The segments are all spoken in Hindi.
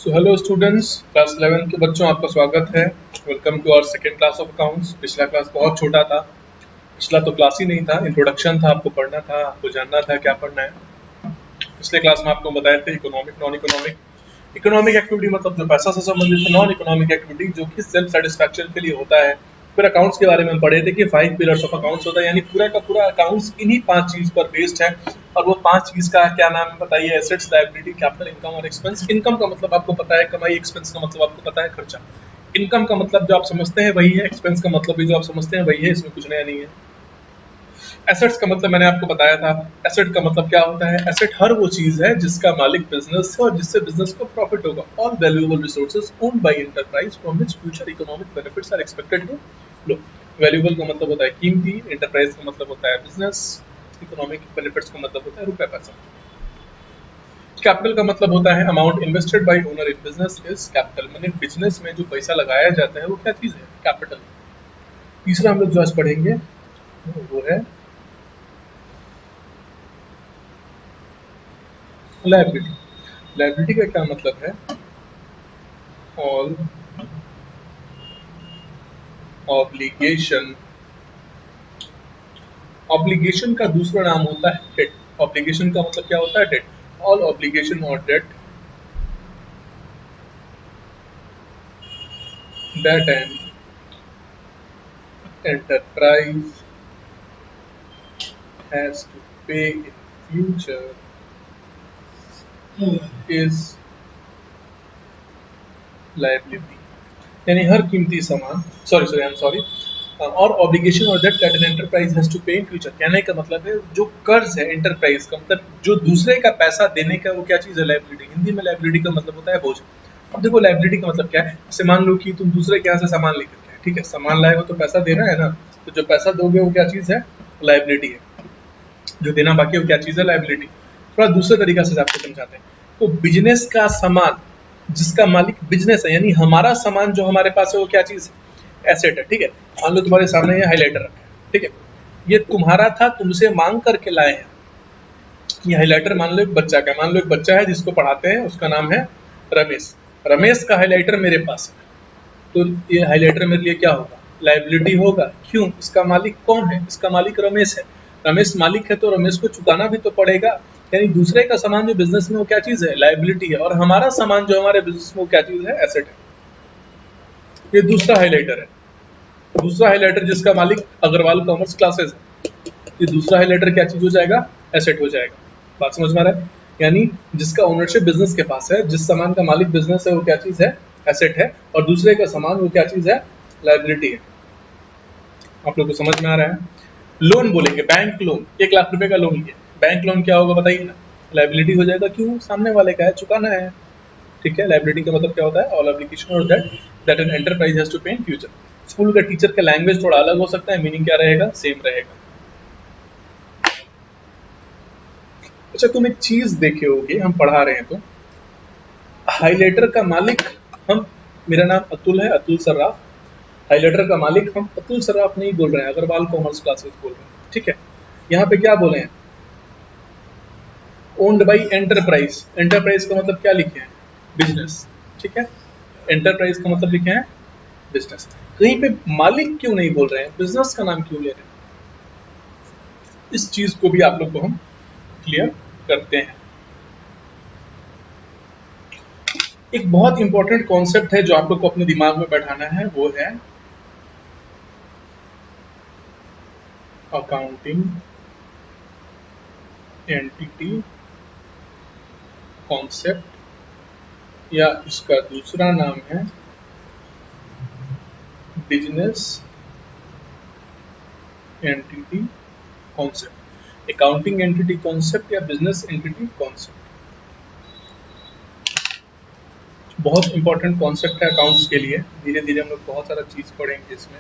सो हेलो स्टूडेंट्स, क्लास 11 के बच्चों, आपका स्वागत है। Welcome to our second class of accounts. पिछला क्लास बहुत छोटा था, पिछला तो क्लास ही नहीं था, इंट्रोडक्शन था, आपको पढ़ना था, आपको जानना था क्या पढ़ना है। पिछले क्लास में आपको बताए थे economic, non economic. Economic activity मतलब जो पैसा से संबंधित है, नॉन इकोनॉमिक एक्टिविटी जो कि सेल्फ सेटिस्फैक्शन के लिए होता है। फिर अकाउंट्स के बारे में हम पढ़े थे कि 5 पिलर्स ऑफ अकाउंट्स होता है, यानी पूरा का पूरा अकाउंट्स इन्हीं 5 चीज पर बेस्ड है। और वो 5 चीज का क्या नाम है बताइए? एसेट्स, लायबिलिटी, कैपिटल, इनकम और एक्सपेंस। इनकम का मतलब आपको पता है कमाई, एक्सपेंस का मतलब आपको पता है खर्चा। इनकम का मतलब जो आप समझते हैं वही है, एक्सपेंस का मतलब भी जो आप समझते हैं वही है, इसमें कुछ नया नहीं है। एसेट्स का मतलब मैंने आपको बताया था। एसेट का मतलब क्या होता है? एसेट हर वो चीज है जिसका मालिक बिजनेस है और जिससे बिजनेस को प्रॉफिट होगा। All valuable resources owned by enterprise from which future economic benefits are expected to flow. Valuable का मतलब होता है कीमती, एंटरप्राइज का मतलब होता है बिजनेस, इकोनॉमिक बेनिफिट्स का मतलब होता है रुपया पैसा। कैपिटल का मतलब होता है amount invested bye owner in business is capital. मैंने बिजनेस में जो पैसा लगाया जाता है वो क्या चीज है? कैपिटल। तीसरा हम लोग जो आज पढ़ेंगे वो है लायबिलिटी। लायबिलिटी का क्या मतलब है? All obligation. ऑब्लिगेशन का दूसरा नाम होता है डेट। ऑब्लिगेशन का मतलब क्या होता है? डेट। ऑल ऑब्लिगेशन और debt that an enterprise has to pay in future is liability. यानी हर कीमती सामान, आई एम सॉरी, और ऑब्लिगेशन और debt that an enterprise has to pay in future. कहने का मतलब है जो कर्ज है एंटरप्राइज का, मतलब जो दूसरे का पैसा देने का, वो क्या चीज है? लायबिलिटी। हिंदी में लायबिलिटी का मतलब होता है बोझ। अब देखो लायबिलिटी का मतलब क्या है। जैसे मान लो कि तुम दूसरे के यहाँ से सामान लेकर के आए, ठीक है, सामान लाए हो तो पैसा देना है ना, तो जो पैसा दोगे वो क्या चीज है? लायबिलिटी है। जो देना बाकी है वो क्या चीज है? लायबिलिटी। थोड़ा दूसरे तरीका से आपको समझाते हैं। तो बिजनेस का सामान जिसका मालिक बिजनेस है, यानी हमारा सामान जो हमारे पास है वो क्या चीज है? एसेट है। ठीक है, मान लो तुम्हारे सामने ये हाईलाइटर रखा है, ठीक है, ये तुम्हारा था, तुमसे मांग करके लाए हैं। ये हाईलाइटर मान लो एक बच्चा का, मान लो एक बच्चा है जिसको पढ़ाते हैं, उसका नाम है रमेश। रमेश का हाईलाइटर मेरे पास है, तो ये हाईलाइटर मेरे लिए क्या होगा? लायबिलिटी होगा। क्यों? इसका मालिक कौन है? इसका मालिक रमेश है। रमेश मालिक है तो रमेश को चुकाना भी तो पड़ेगा। यानी दूसरे का सामान जो बिजनेस में वो क्या चीज है? लायबिलिटी है। और हमारा सामान जो हमारे बिजनेस में वो क्या चीज है? एसेट है। ये दूसरा हाईलाइटर है। दूसरा हाईलाइटर जिसका मालिक अग्रवाल कॉमर्स क्लासेस है, ये दूसरा हाईलाइटर क्या चीज हो जाएगा? एसेट हो जाएगा। बात समझ में आ रहा है? यानी जिसका ओनरशिप बिजनेस के पास है, जिस सामान का मालिक बिजनेस है, वो क्या चीज है? एसेट है। और दूसरे का सामान वो क्या चीज है? लायबिलिटी है। आप लोग को समझ में आ रहा है? लोन बोलेंगे, बैंक लोन, 1 लाख रुपए का लोन लिया, बैंक लोन क्या होगा बताइए ना? लायबिलिटी हो जाएगा। क्यों? सामने वाले का है, चुकाना है। ठीक है, लायबिलिटी का मतलब क्या होता है? ऑल एप्लीकेशन और that that an enterprise has to pay in future. School का टीचर का लैंग्वेज थोड़ा अलग हो सकता है, मीनिंग क्या रहेगा? सेम रहेगा। अच्छा, तुम एक चीज देखे होगे, हम पढ़ा रहे हैं तो हाइलाइटर का मालिक हम, मेरा नाम अतुल है, अतुल सर्राफ। हाइलाइटर का मालिक हम अतुल सर्राफ नहीं बोल रहे हैं, अग्रवाल कॉमर्स क्लासेस बोल रहे हैं। ठीक है, यहाँ पे क्या बोले हैं? Owned by enterprise. एंटरप्राइज का मतलब क्या लिखे हैं? बिजनेस। ठीक है, एंटरप्राइज का मतलब लिखे हैं बिजनेस। कहीं पे मालिक क्यों नहीं बोल रहे हैं? बिजनेस का नाम क्यों ले रहे हैं? इस चीज को भी आप लोग को हम क्लियर करते हैं। एक बहुत इंपॉर्टेंट कॉन्सेप्ट है जो आप लोग को अपने दिमाग में बैठाना है, वो है अकाउंटिंग एंटिटी कॉन्सेप्ट, या इसका दूसरा नाम है business entity concept. Accounting entity concept या बिजनेस एंटिटी कॉन्सेप्ट बहुत इंपॉर्टेंट कॉन्सेप्ट है अकाउंट्स के लिए। धीरे धीरे हम लोग बहुत सारा चीज पढ़ेंगे इसमें।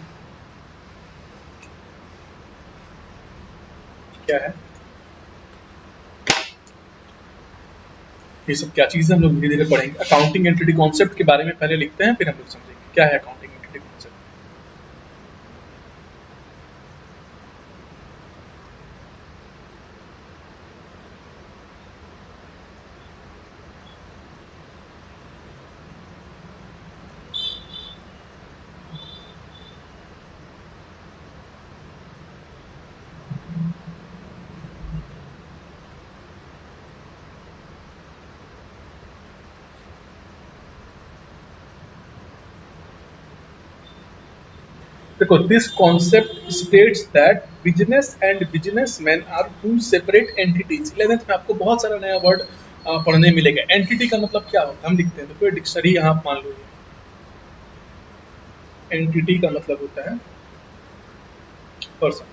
क्या है ये सब? क्या चीज़ है? हम लोग धीरे धीरे पढ़ेंगे। अकाउंटिंग एंटिटी कॉन्सेप्ट के बारे में पहले लिखते हैं, फिर हम लोग समझेंगे क्या है अकाउंटिंग एंटिटी कॉन्सेप्ट। देखो, this concept states that business and businessman are two separate entities. 11th में आपको बहुत सारा नया वर्ड पढ़ने मिलेगा। एंटिटी का मतलब क्या होता है हम लिखते हैं, तो कोई डिक्शनरी यहाँ मान लो, एंटिटी का मतलब होता है पर्सन।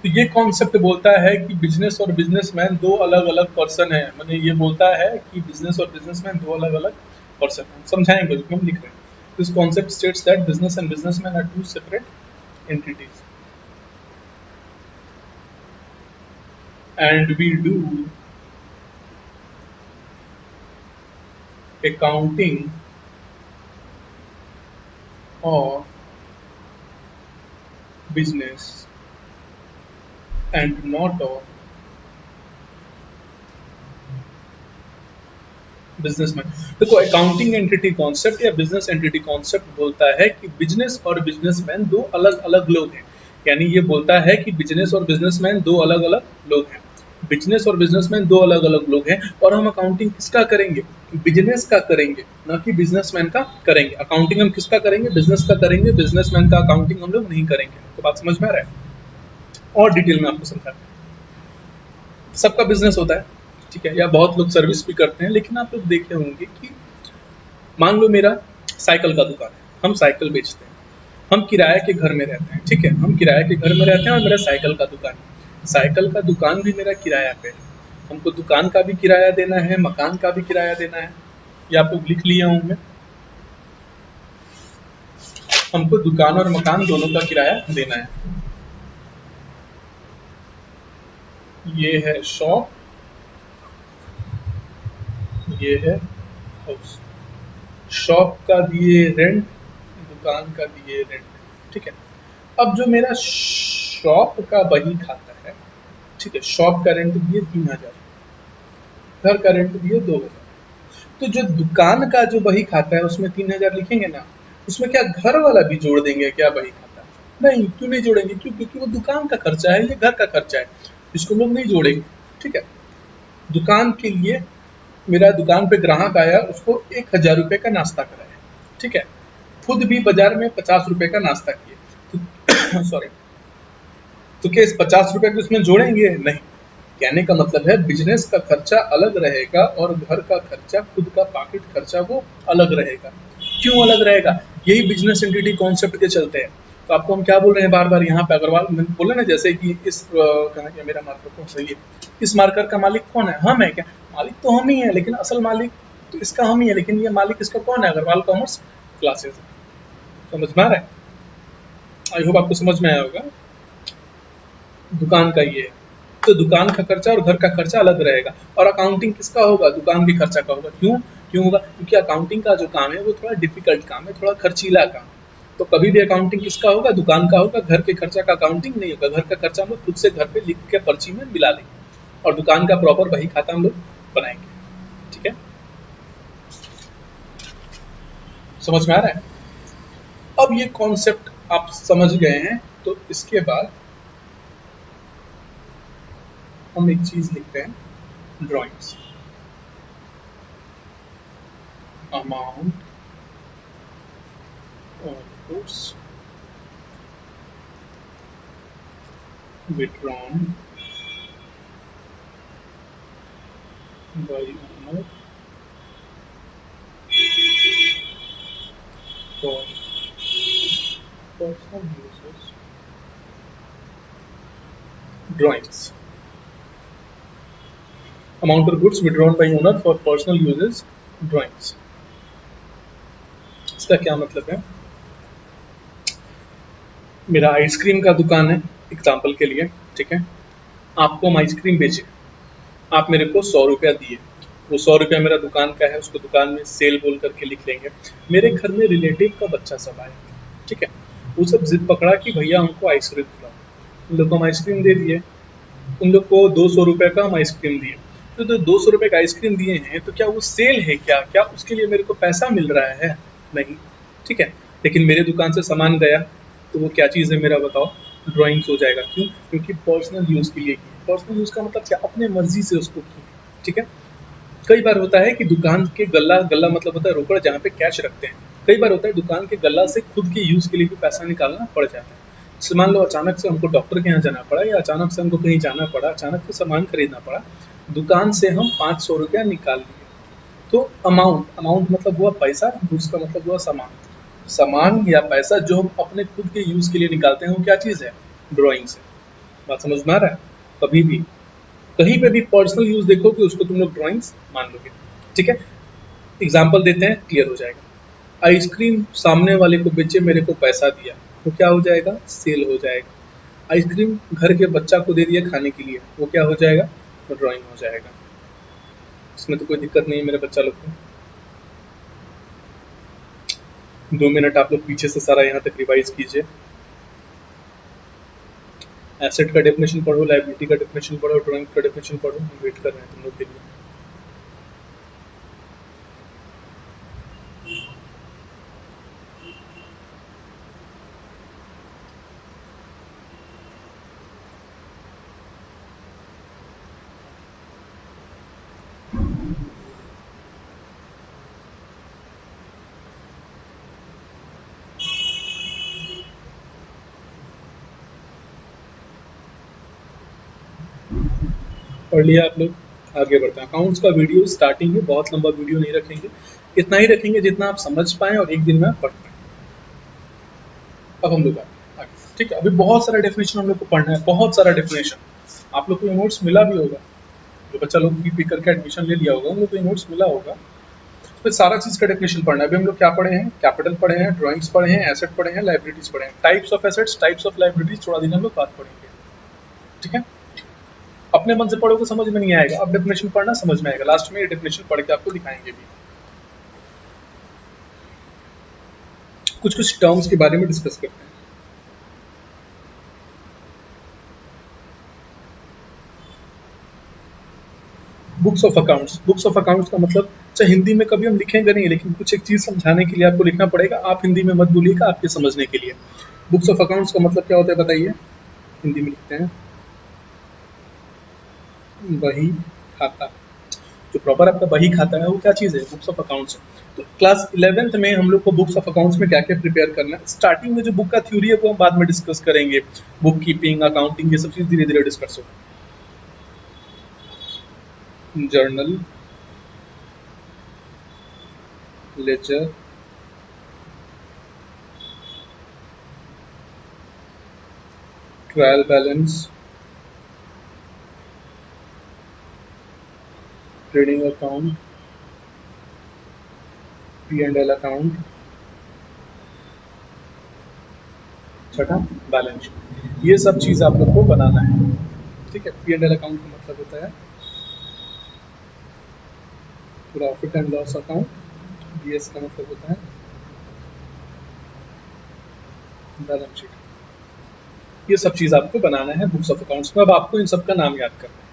तो ये कॉन्सेप्ट बोलता है कि बिजनेस और बिजनेसमैन दो अलग अलग पर्सन है। मैंने ये बोलता है कि बिजनेस और बिजनेसमैन दो अलग अलग पर्सन है। समझाएंगे जो हम लिख रहे हैं। This concept states that business and businessman are two separate entities and we do accounting or business and not of businessman. देखो, अकाउंटिंग एंटिटी कॉन्सेप्ट या बिजनेस एंटिटी कॉन्सेप्ट बोलता है कि बिजनेस और बिजनेसमैन दो अलग अलग लोग हैं। यानी ये बोलता है कि बिजनेस और बिजनेसमैन दो अलग अलग लोग हैं। बिजनेस और बिजनेसमैन दो अलग अलग लोग हैं और हम अकाउंटिंग किसका करेंगे? बिजनेस का करेंगे, ना कि बिजनेसमैन का करेंगे। अकाउंटिंग हम किसका करेंगे? बिजनेस का करेंगे। बिजनेसमैन का अकाउंटिंग हम लोग नहीं करेंगे। तो बात समझ में आ रहा है? और डिटेल में आपको समझाते हैं। सबका बिजनेस होता है, ठीक है, या बहुत लोग सर्विस भी करते हैं, लेकिन आप लोग देखे होंगे कि मान लो मेरा साइकिल का दुकान है, हम साइकिल बेचते हैं, हम किराए के घर में रहते हैं, ठीक है, हम किराए के घर में रहते हैं और मेरा साइकिल का दुकान है। साइकिल का दुकान भी मेरा किराया पे है। हमको दुकान का भी किराया देना है, मकान का भी किराया देना है। ये आप लोग लिख लिए होंगे। हमको दुकान और मकान दोनों का किराया देना है। ये है शॉप, ये है हाउस। शॉप का दिए रेंट, दुकान का दिए रेंट, ठीक है। अब जो मेरा शॉप का बही खाता है, ठीक है, शॉप का रेंट दिए 3000, घर का रेंट दिए 2000। तो जो दुकान का जो बही खाता है उसमें 3000 लिखेंगे ना, उसमें क्या घर वाला भी जोड़ देंगे क्या बही खाता? नहीं, क्यों नहीं जोड़ेंगे? क्यों? क्योंकि वो दुकान का खर्चा है, ये घर का खर्चा है, इसको लोग नहीं जोड़ेंगे, ठीक है। दुकान के लिए मेरा दुकान पे ग्राहक आया, उसको 1000 रुपये का नाश्ता कराया, ठीक है, खुद भी बाजार में 50 रुपये का नाश्ता किए, तो सॉरी, तो क्या इस 50 रुपये को इसमें जोड़ेंगे? नहीं। कहने का मतलब है बिजनेस का खर्चा अलग रहेगा और घर का खर्चा, खुद का पॉकेट खर्चा, वो अलग रहेगा। क्यों अलग रहेगा? यही बिजनेस एंटिटी कॉन्सेप्ट के चलते हैं। तो आपको हम क्या बोल रहे हैं बार बार यहाँ पे, अग्रवाल बोले ना, जैसे कि इस कहाँ गया मेरा मार्कर, कौन सही है, इस मार्कर का मालिक कौन है? हम है क्या? मालिक तो हम ही है, लेकिन असल मालिक तो इसका हम ही है, लेकिन ये मालिक इसका कौन है? Agarwal commerce classes. समझ में आ रहा है? आई होप आपको समझ में आया होगा। दुकान का ये है, तो दुकान का खर्चा और घर का खर्चा अलग रहेगा। और अकाउंटिंग किसका होगा? दुकान के खर्चा का होगा। क्यों? क्यों होगा? क्योंकि अकाउंटिंग का जो काम है वो थोड़ा डिफिकल्ट काम है, थोड़ा खर्चीला काम। तो कभी भी अकाउंटिंग किसका होगा? दुकान का होगा। घर के खर्चा का अकाउंटिंग नहीं होगा। घर का खर्चा हम लोग खुद से घर पे लिख के पर्ची में मिला लेंगे और दुकान का प्रॉपर वही खाता हम लोग बनाएंगे, ठीक है। समझ में आ रहा है? अब ये कॉन्सेप्ट आप समझ गए हैं, तो इसके बाद हम एक चीज लिखते हैं, ड्राइंग्स। अमाउंट और goods withdrawn by owner for personal uses, drawings। amount or goods withdrawn by owner for personal uses, drawings। इसका क्या मतलब है? मेरा आइसक्रीम का दुकान है एग्जाम्पल के लिए, ठीक है, आपको हम आइसक्रीम बेचे, आप मेरे को 100 रुपया दिए, वो 100 रुपया मेरा दुकान का है, उसको दुकान में सेल बोल करके लिख लेंगे। मेरे घर में रिलेटिव का बच्चा सब आया, ठीक है, वो सब जिद पकड़ा कि भैया हमको आइसक्रीम खिलाओ, उन लोग को हम आइसक्रीम दे दिए, उन लोग को 200 रुपये का हम आइसक्रीम दिए। तो 200 रुपये का आइसक्रीम दिए हैं, तो क्या वो सेल है? क्या क्या उसके लिए मेरे को पैसा मिल रहा है? नहीं, ठीक है। लेकिन मेरे दुकान से सामान गया, तो वो क्या चीज़ है मेरा, बताओ? ड्राइंग्स हो जाएगा। क्यों? क्योंकि पर्सनल यूज़ के लिए की। पर्सनल यूज़ का मतलब क्या? अपने मर्जी से उसको की, ठीक है। कई बार होता है कि दुकान के गल्ला, गल्ला मतलब होता है रोकड़, जहाँ पे कैश रखते हैं। कई बार होता है दुकान के गल्ला से खुद के यूज़ के लिए भी पैसा निकालना पड़ जाता है। जैसे मान लो अचानक से हमको डॉक्टर के यहाँ जाना पड़ा, या अचानक से हमको कहीं जाना पड़ा, अचानक से सामान खरीदना पड़ा, दुकान से हम 500 रुपया निकाल लिए, तो अमाउंट, अमाउंट मतलब हुआ पैसा, उसका मतलब हुआ सामान। सामान या पैसा जो हम अपने खुद के यूज के लिए निकालते हैं वो क्या चीज है? ड्राइंग से। बात समझ में आ रहा है? कभी भी कहीं पे भी पर्सनल यूज देखोगे उसको तुम लोग ड्राइंग्स मान लोगे। ठीक है, एग्जाम्पल देते हैं, क्लियर हो जाएगा। आइसक्रीम सामने वाले को बेचे, मेरे को पैसा दिया, वो क्या हो जाएगा? सेल हो जाएगा। आइसक्रीम घर के बच्चा को दे दिया खाने के लिए, वो क्या हो जाएगा? ड्राइंग हो जाएगा। इसमें तो कोई दिक्कत नहीं है मेरे बच्चा लोग को। 2 मिनट आप लोग पीछे से सारा यहाँ तक रिवाइज कीजिए। एसेट का डेफिनेशन पढ़ो, लायबिलिटी का डेफिनेशन पढ़ो, ड्राइंग का डेफिनेशन पढ़ो। हम वेट कर रहे हैं तुम लोग के लिए। पढ़ लिया आप लोग? आगे बढ़ते हैं। अकाउंट्स का वीडियो स्टार्टिंग में बहुत लंबा वीडियो नहीं रखेंगे, इतना ही रखेंगे जितना आप समझ पाएं और एक दिन में आप पढ़ पाएं। अब हम लोग आगे, ठीक है। अभी बहुत सारा डेफिनेशन हम लोग को पढ़ना है, बहुत सारा डेफिनेशन। आप लोग को नोट्स मिला भी होगा, जो बच्चा लोग पी करके एडमिशन ले लिया होगा उन लोग को नोट्स मिला होगा। फिर सारा चीज का डेफिनेशन पढ़ना है। अभी हम लोग क्या पढ़े हैं? कैपिटल पढ़े हैं, ड्राइंग्स पढ़े हैं, एसेट पढ़े हैं, लाइबिलिटीज पढ़े हैं, types of assets, types of liabilities थोड़ा दिन हम लोग बात पढ़ेंगे। ठीक है, अपने मन से पढ़ोगे समझ में नहीं आएगा, अब डेफिनेशन पढ़ना समझ में आएगा। लास्ट में ये डेफिनेशन पढ़ के आपको दिखाएंगे भी। कुछ कुछ टर्म्स के बारे में डिस्कस करते हैं। Books of accounts. Books of accounts का मतलब, अच्छा हिंदी में कभी हम लिखेंगे नहीं, लेकिन कुछ एक चीज समझाने के लिए आपको लिखना पड़ेगा। आप हिंदी में मत बोलिएगा, आपके समझने के लिए। बुक्स ऑफ अकाउंट्स का मतलब क्या होता है बताइए? हिंदी में लिखते हैं बही खाता। जो प्रॉपर आपका बही खाता है वो क्या चीज़ है? बुक्स ऑफ अकाउंट्स है। तो क्लास 11th में हम लोग को बुक्स ऑफ अकाउंट्स में क्या क्या प्रिपेयर करना है। स्टार्टिंग में जो बुक का थ्योरी है वो हम बाद में डिस्कस करेंगे। बुक कीपिंग, अकाउंटिंग, ये सब चीज़ धीरे धीरे डिस्कस होगा। Journal, ledger, trial balance, trading account, P&L account, छठा बैलेंस शीट। ये सब चीज़ आप लोग को बनाना है। ठीक है, P&L अकाउंट का मतलब होता है profit and loss account. BS का मतलब होता है बैलेंस शीट। ये सब चीज़ आपको बनाना है बुक्स ऑफ अकाउंट्स में। अब आपको इन सब का नाम याद करना है।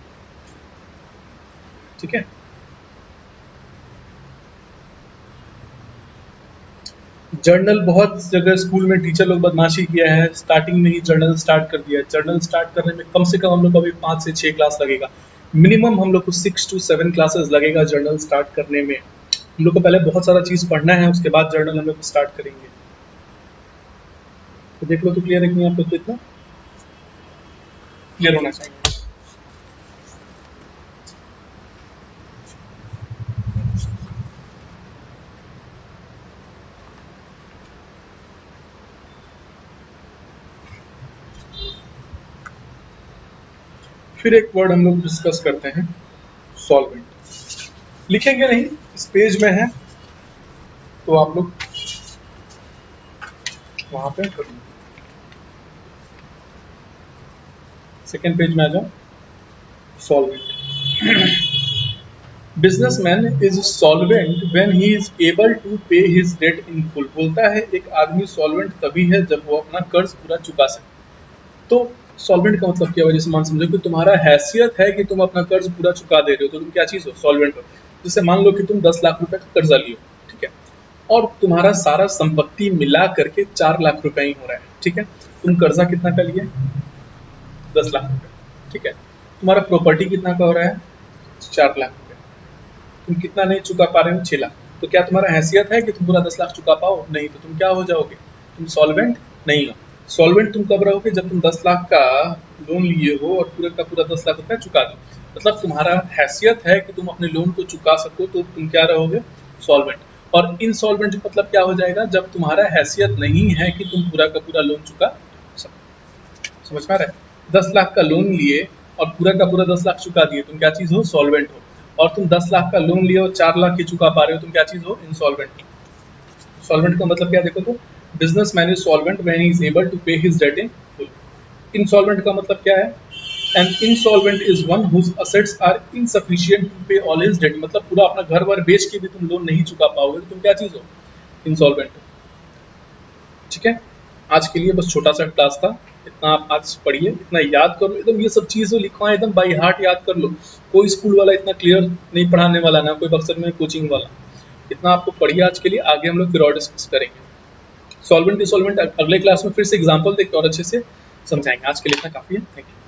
ठीक है, जर्नल बहुत जगह स्कूल में टीचर लोग बदमाशी किया है, स्टार्टिंग में ही जर्नल स्टार्ट कर दिया है। जर्नल स्टार्ट करने में कम से कम हम लोग को अभी 5 से 6 क्लास लगेगा। मिनिमम हम लोग को 6 to 7 क्लासेस लगेगा जर्नल स्टार्ट करने में। हम लोग को पहले बहुत सारा चीज़ पढ़ना है, उसके बाद जर्नल हम लोग स्टार्ट करेंगे। तो देख लो तो क्लियर है कि नहीं आप लोग को? इतना क्लियर होना चाहिए। फिर एक वर्ड हम लोग डिस्कस करते हैं, सॉल्वेंट। लिखेंगे नहीं, इस पेज में है तो आप लोग वहां पे कर लो। सेकेंड पेज में आ जाओ, solvent. Businessman is solvent when he is able to pay his debt in full. बोलता है एक आदमी सॉल्वेंट तभी है जब वो अपना कर्ज पूरा चुका सके। तो सॉल्वेंट का मतलब क्या हुआ? जैसे मान समझो कि तुम्हारा हैसियत है कि तुम अपना कर्ज पूरा चुका दे रहे हो, तो तुम क्या चीज हो? सॉल्वेंट हो। जैसे मान लो कि तुम 10 लाख रुपए का कर्जा लियो, ठीक है, और तुम्हारा सारा संपत्ति मिला करके 4 लाख रुपए ही हो रहा है। ठीक है, तुम कर्जा कितना का लिए? 10 लाख रुपए। ठीक है, तुम्हारा प्रॉपर्टी कितना का हो रहा है? 4 लाख रुपए। तुम कितना नहीं चुका पा रहे हो? 6 लाख। तो क्या तुम्हारा हैसियत है कि तुम पूरा 10 लाख चुका पाओ? नहीं। तो तुम क्या हो जाओगे? तुम सॉल्वेंट नहीं हो। सॉल्वेंट तुम कब रहोगे? जब तुम 10 लाख का लोन लिए हो और पूरे का पूरा 10 लाख रुपया चुका दो, मतलब तुम्हारा हैसियत है कि तुम अपने लोन को चुका सको, तो तुम क्या रहोगे? सॉल्वेंट। और इनसॉल्वेंट मतलब क्या हो जाएगा? जब तुम्हारा हैसियत नहीं है कि तुम पूरा का पूरा लोन चुका सको। समझ में आ रहा है? 10 लाख का लोन लिए और पूरा का पूरा 10 लाख चुका दिए, तुम क्या चीज हो? सॉल्वेंट हो। और तुम 10 लाख का लोन लिए और 4 लाख की चुका पा रहे हो, तुम क्या चीज हो? इनसॉल्वेंट। सॉल्वेंट का मतलब क्या देखो तो, businessman is solvent when he is able to pay his debt in full. Insolvent का मतलब क्या है? An insolvent is one whose assets are insufficient to pay all his debt, मतलब पूरा अपना घर वर बेच के भी तुम लोन नहीं चुका पाओगे, तो तुम क्या चीज हो? इंसॉल्वेंट हो। ठीक है, आज के लिए बस छोटा सा क्लास था, इतना आप आज पढ़िए, इतना याद करो, एकदम ये सब चीज़ जो लिखवा है एकदम बाई हार्ट याद कर लो। कोई स्कूल वाला इतना क्लियर नहीं पढ़ाने वाला, ना कोई बक्सर में कोचिंग वाला। इतना आपको पढ़िए आज के लिए, आगे हम लोग फिर और डिस्कस करेंगे। सॉल्वेंट डिसॉल्वेंट अगले क्लास में फिर से एग्जाम्पल देख के और अच्छे से समझाएंगे। आज के लिए इतना काफ़ी है, थैंक यू।